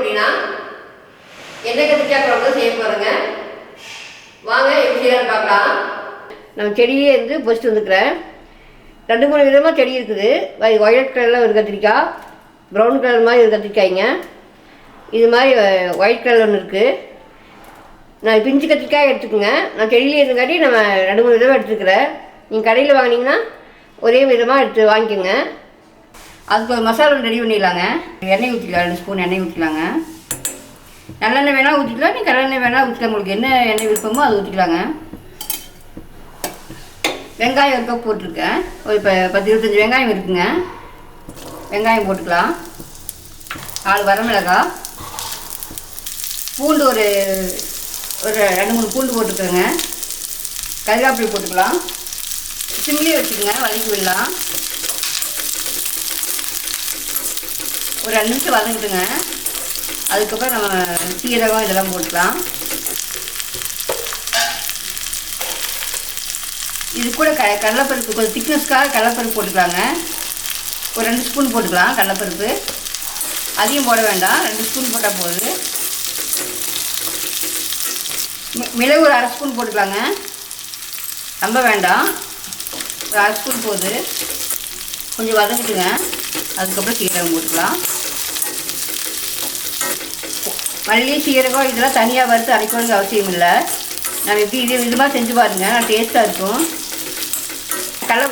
அப்படின்னா எண்ணெய் கத்திரிக்காய் குழம்பு செய்ய போகிறேங்க. வாங்க எப்படி செய்யலான்னு பார்க்கலாம். நான் செடியே இருந்து பொறிச்சிட்டு வந்துக்கிறேன். 2-3 விதமாக செடி இருக்குது. ஒயிட் கலரில் ஒரு கத்திரிக்காய், ப்ரௌன் கலர் மாதிரி ஒரு கத்திரிக்காய்ங்க, இது மாதிரி ஒயிட் கலர் ஒன்று இருக்குது. நான் பிஞ்சு கத்திரிக்காய் எடுத்துக்கோங்க. நான் செடியிலே இருந்தங்காட்டி நம்ம 2-3 விதமாக எடுத்துக்கிறேன். நீங்கள் கடையில் வாங்கினீங்கன்னா ஒரே விதமாக எடுத்து வாங்கிக்கோங்க. அதுக்கு ஒரு மசாலா ரெடி பண்ணிடலாங்க. எண்ணெய் ஊற்றிக்கலாம், 2 ஸ்பூன் எண்ணெய் ஊற்றிக்கலாங்க. நல்லெண்ணெய் வேணால் ஊற்றிக்கலாம், நீ கடலெண்ணெய் வேணால் ஊற்றிக்கலாம். உங்களுக்கு என்ன எண்ணெய் விருப்பமோ அது ஊற்றிக்கலாங்க. வெங்காயம் ஒரு கப் போட்டிருக்கேன். ஒரு 10-25 வெங்காயம் இருக்குங்க. வெங்காயம் போட்டுக்கலாம். 4 வரமிளகாய், பூண்டு ஒரு 2-3 பூண்டு போட்டுக்கோங்க. கருவேப்பிலை போட்டுக்கலாம். சிம்லேயே வச்சுக்கோங்க, வதக்கி விடலாம். ஒரு 2 நிமிஷம் வதங்கிட்டுங்க. அதுக்கப்புறம் நம்ம சீரகம் இதெல்லாம் போட்டுக்கலாம். இது கூட கடலைப்பருப்பு கொஞ்சம் திக்னஸ்க்காக கடலைப்பருப்பு போட்டுக்கலாங்க. ஒரு 2 ஸ்பூன் போட்டுக்கலாம் கடலைப்பருப்பு. அதிகம் போட வேண்டாம், 2 ஸ்பூன் போட்டால் போகுது. மிளகு ஒரு 1/2 ஸ்பூன் போட்டுக்கலாங்க. ரொம்ப வேண்டாம், ஒரு 1/2 ஸ்பூன் போகுது. கொஞ்சம் வதங்கிட்டுங்க. அதுக்கப்புறம் சீரகம் போட்டுக்கலாம். மல்லி சீரகம் இதெல்லாம் தனியாக வறுத்து அரைக்கணுங்க அவசியம் இல்லை. நம்ம எப்படி இது மாதிரி செஞ்சு பாருங்கள், நல்லா டேஸ்ட்டாக இருக்கும்.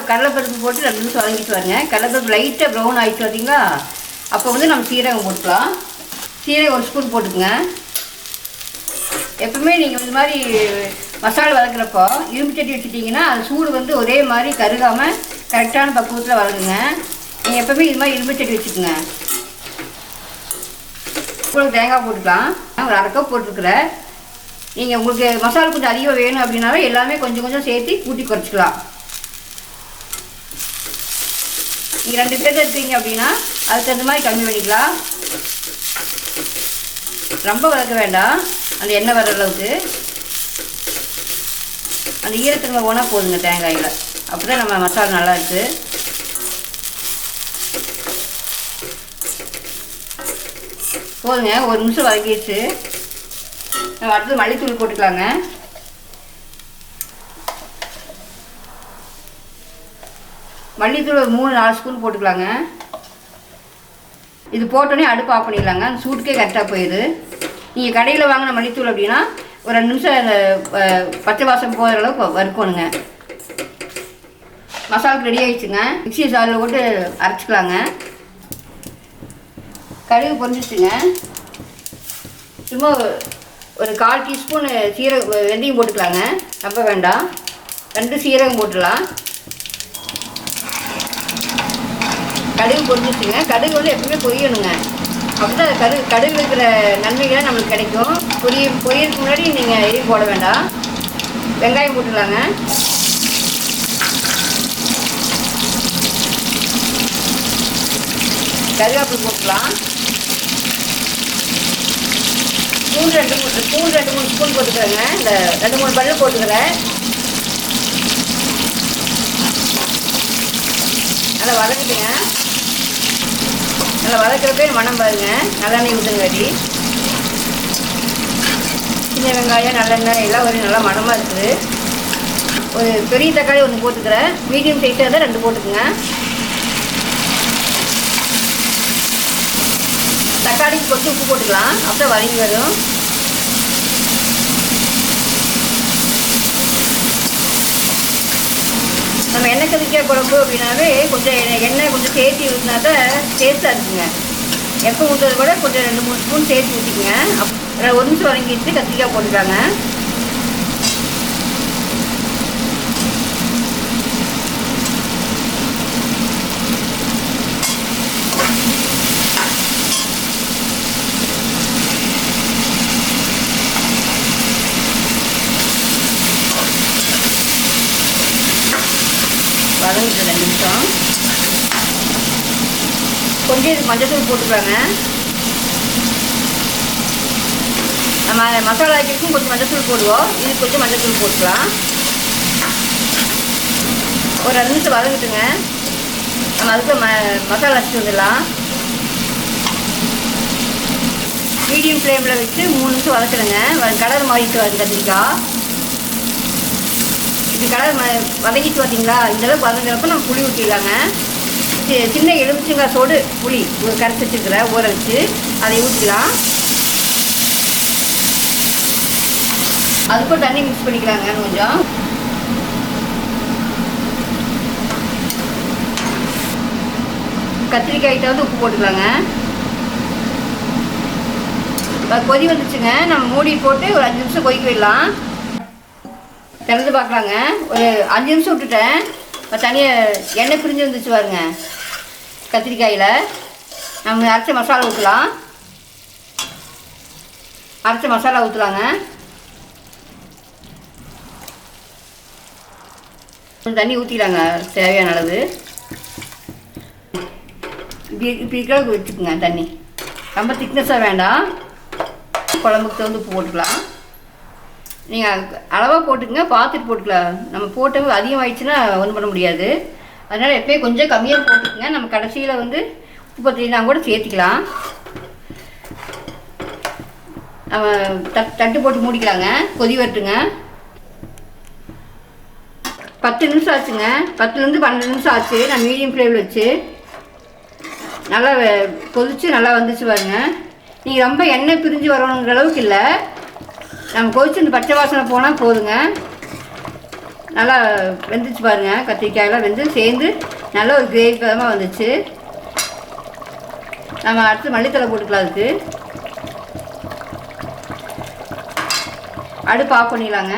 கடலைப்பருப்பு போட்டு 2 நிமிஷம் வதங்கிட்டு பாருங்க. கடலைப்பருப்பு லைட்டாக ப்ரௌன் ஆகிடுச்சு பார்த்தீங்களா, அப்போ வந்து நம்ம சீரகம் போட்டுக்கலாம். சீரகம் 1 ஸ்பூன் போட்டுக்குங்க. எப்பவுமே நீங்கள் இந்த மாதிரி மசாலா வதக்குறப்போ இரும்பு சட்டி வச்சுட்டிங்கன்னா அது சூடு வந்து ஒரே மாதிரி கருகாமல் கரெக்டான பக்குவத்தில் வதங்குங்க. நீங்கள் எப்பவுமே இது மாதிரி இரும்பு சட்டி வச்சுக்கோங்க. உங்களுக்கு தேங்காய் போட்டுக்கலாம். ஒரு 1/2 கப் போட்டுருக்குறேன். நீங்கள் உங்களுக்கு மசாலா கொஞ்சம் அதிகம் வேணும் அப்படின்னாலும் எல்லாமே கொஞ்சம் கொஞ்சம் சேர்த்து கூட்டி குறைச்சிக்கலாம். நீங்கள் 2 பேர் இருக்கீங்க அப்படின்னா அதுக்கு தகுந்த மாதிரி கம்மி பண்ணிக்கலாம். ரொம்ப வதக்க வேண்டாம், அந்த எண்ணெய் வர அளவுக்கு அந்த ஈரத்தன்மை போனால் போதுங்க தேங்காயில். அப்போ தான் நம்ம மசாலா நல்லா இருக்குது. போதுங்க, 1 நிமிஷம் வதக்கிடுச்சு. நம்ம அடுத்தது மல்லித்தூள் போட்டுக்கலாங்க. மல்லித்தூள் ஒரு 3-4 ஸ்பூன் போட்டுக்கலாங்க. இது போட்டோன்னே அடுப்பு ஆஃப் பண்ணிடலாங்க, அந்த சூட்டுக்கே கரெக்டாக போயிடுது. நீங்கள் கடையில் வாங்கின மல்லித்தூள் அப்படின்னா ஒரு 2 நிமிஷம் அந்த பச்சை வாசம் போகிற அளவுக்கு வறுக்கணுங்க. மசாலுக்கு ரெடி ஆகிடுச்சுங்க. மிக்ஸி ஜாரில் போட்டு அரைச்சிக்கலாங்க. கடுகு பொரிஞ்சிச்சுங்க. சும்மா ஒரு 1/4 டீஸ்பூன் வெந்தயம் போட்டுக்கலாங்க. ரொம்ப வேண்டாம், 2 சீரகம் போட்டுடலாம். கடுகு பொரிஞ்சிச்சுங்க. கடுகு வந்து எப்பவுமே பொரியணுங்க, அப்போ தான் கடுகு இருக்கிற நன்மைகள்லாம் நம்மளுக்கு கிடைக்கும். பொரியறதுக்கு முன்னாடி நீங்கள் எதுவும் போட வேண்டாம். வெங்காயம் போட்டுக்கலாங்க. கருவேப்பிலை போட்டுக்கலாம். பூண்டு 2-3 ஸ்பூன் போட்டுக்கிறேங்க. இந்த 2-3 பல்லு போட்டுக்கிறேன். நல்லா வதக்கிட்டுங்க. நல்லா வதக்கிறப்பே மனம் பாருங்க, நல்லெண்ணெய் ஊற்றுங்காட்டி. சின்ன வெங்காயம் நல்லெண்ணெய் எல்லாம் ஒரு நல்லா மனமாக இருக்குது. ஒரு பெரிய தக்காளி 1 போட்டுக்கிறேன். மீடியம் சைஸாக இருந்தால் 2 போட்டுக்குங்க. தக்காளிக்கு கொஞ்சம் உப்பு போட்டுக்கலாம், அப்புறம் வதங்கி வரும். நம்ம எண்ணெய் கத்திரிக்காய் குழம்பு அப்படின்னாவே கொஞ்சம் எண்ணெய் கொஞ்சம் சேர்த்து ஊற்றினா தான் டேஸ்ட்டாக இருக்குங்க. எப்போ ஊற்றுறது கூட கொஞ்சம் 2-3 ஸ்பூன் சேர்த்து ஊற்றிக்குங்க. அப்புறம் 1 நிமிஷம் வதங்கிட்டு கத்திரிக்காய் போட்டுக்காங்க. வதங்கிட்டு 2 நிமிஷம். கொஞ்சம் இது மஞ்சத்தூள் போட்டுக்கலாங்க. நம்ம மசாலா ஐட்டத்துக்கும் கொஞ்சம் மஞ்சத்தூள் போடுவோம், இதுக்கு கொஞ்சம் மஞ்சத்தூள் போட்டுக்கலாம். ஒரு 2 நிமிஷம் வதங்கிட்டுங்க. நம்ம அதுக்கு மசாலா அரைச்சிட்டு வந்துடலாம். மீடியம் ஃப்ளேமில் வச்சு 3 நிமிஷம் வதக்குறேங்க. கலர் மாறிட்டு வருது கத்திரிக்காய். இது கலர் வதக்கிட்டு பார்த்தீங்களா? இந்தளவுக்கு வதங்குறப்ப நம்ம புளி ஊற்றிடலாங்க. சின்ன எலுமிச்சங்காய் சோடு புளி கரைச்சி வச்சுருக்கிறேன், ஊற வச்சு அதை ஊற்றிக்கலாம். அதுக்கும் தண்ணி மிக்ஸ் பண்ணிக்கலாங்க. கொஞ்சம் கத்திரிக்காய்கிட்ட வந்து உப்பு போட்டுக்கலாங்க. கொதி வந்துச்சுங்க. நம்ம மூடி போட்டு ஒரு 5 நிமிஷம் கொதிக்க விடலாம். திறந்து பார்க்கலாங்க. ஒரு 5 நிமிஷம் விட்டுட்டேன். தனியாக எண்ணெய் பிரிஞ்சு வந்துச்சு பாருங்க. கத்திரிக்காயில் நம்ம அரைச்ச மசாலா ஊற்றலாம். அரைச்ச மசாலா ஊற்றலாங்க. கொஞ்சம் தண்ணி ஊற்றிக்கலாங்க தேவையான அளவு. இப்படி இருக்கிற வச்சுக்கோங்க. தண்ணி ரொம்ப திக்னஸாக வேண்டாம். குழம்புக்கு வந்து உப்பு போட்டுக்கலாம். நீங்கள் அளவாக போட்டுக்கங்க, பார்த்துட்டு போட்டுக்கலாம். நம்ம போட்டு அதிகமாகிடுச்சுன்னா ஒன்றும் பண்ண முடியாது. அதனால் எப்போயும் கொஞ்சம் கம்மியாக போட்டுக்கங்க. நம்ம கடைசியில் வந்து உப்பு பத்தினா கூட சேர்த்திக்கலாம். நம்ம தட்டு போட்டு மூடிக்கலாங்க. கொதி வரட்டுங்க. 10 நிமிஷம் ஆச்சுங்க. 10லேருந்து 12 நிமிஷம் ஆச்சு. நான் மீடியம் ஃப்ளேமில் வச்சு நல்லா கொதிச்சு நல்லா வந்துச்சு பாருங்க. நீங்கள் ரொம்ப எண்ணெய் பிரிஞ்சு வரணுங்கிற அளவுக்கு இல்லை. நம்ம கொதிச்சு இந்த பச்சை வாசனை போனால் போதுங்க. நல்லா வெந்துச்சு பாருங்கள். கத்திரிக்காயெல்லாம் வெந்து சேர்ந்து நல்ல ஒரு கிரேவி பதமாக வந்துச்சு. நம்ம அடுத்து மல்லித்தலை போட்டுக்கலாம். அதுக்கு அடுப்பு ஆஃப் பண்ணிடலாங்க.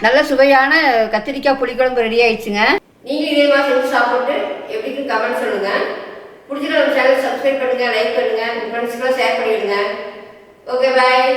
நல்ல சுவையான கத்திரிக்காய் புளிக்குழம்பு ரெடி ஆயிடுச்சுங்க. நீங்களும் இதே மாதிரி செஞ்சு சாப்பிட்டு எப்படின்னு கமெண்ட் சொல்லுங்கள். பிடிச்சிட்டு நம்ம சேனல் சப்ஸ்கிரைப் பண்ணுங்கள், லைக் பண்ணுங்கள், உங்கள் ஃப்ரெண்ட்ஸ்க்கெல்லாம் ஷேர் பண்ணிவிடுங்க. ஓகே, பாய்.